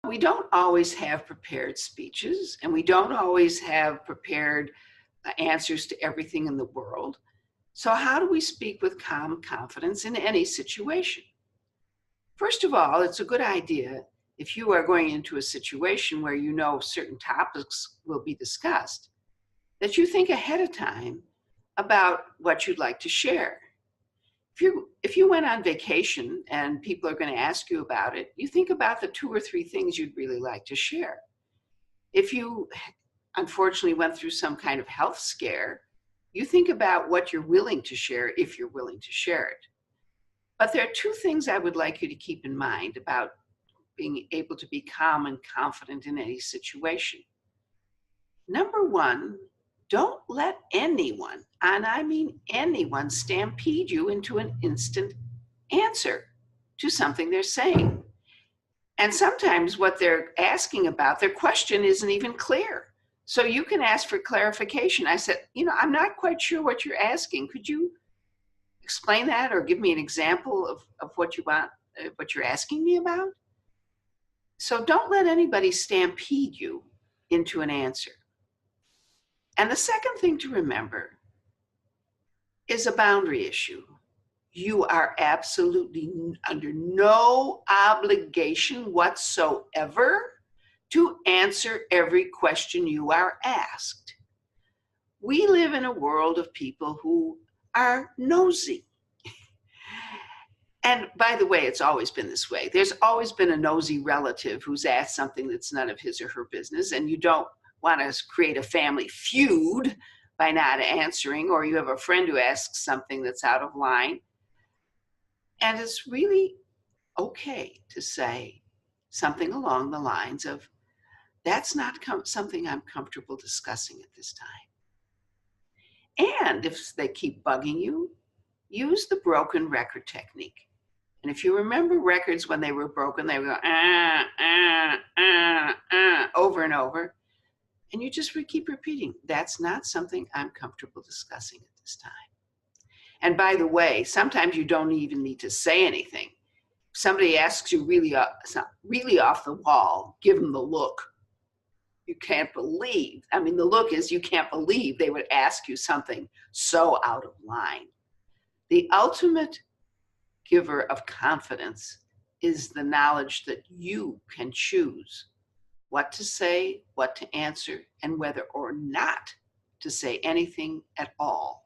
We don't always have prepared speeches, and we don't always have prepared answers to everything in the world. So how do we speak with calm confidence in any situation? First of all, it's a good idea if you are going into a situation where you know certain topics will be discussed, that you think ahead of time about what you'd like to share. If you went on vacation and people are going to ask you about it, you think about the 2 or 3 things you'd really like to share. If you unfortunately went through some kind of health scare, you think about what you're willing to share if you're willing to share it. But there are 2 things I would like you to keep in mind about being able to be calm and confident in any situation. Number one, don't let anyone, and I mean anyone, stampede you into an instant answer to something they're saying. And sometimes what they're asking about, their question isn't even clear. So you can ask for clarification. I said, I'm not quite sure what you're asking. Could you explain that or give me an example of what you want, what you're asking me about? So don't let anybody stampede you into an answer. And the second thing to remember is a boundary issue. You are absolutely under no obligation whatsoever to answer every question you are asked. We live in a world of people who are nosy. And by the way, it's always been this way. There's always been a nosy relative who's asked something that's none of his or her business, and you don't want to create a family feud by not answering, or you have a friend who asks something that's out of line. And it's really okay to say something along the lines of, that's not something I'm comfortable discussing at this time. And if they keep bugging you, use the broken record technique. And if you remember records when they were broken, they would go, over and over. And you just keep repeating, that's not something I'm comfortable discussing at this time. And by the way, sometimes you don't even need to say anything. If somebody asks you really off the wall, give them the look. You can't believe. I mean, the look is you can't believe they would ask you something so out of line. The ultimate giver of confidence is the knowledge that you can choose what to say, what to answer, and whether or not to say anything at all.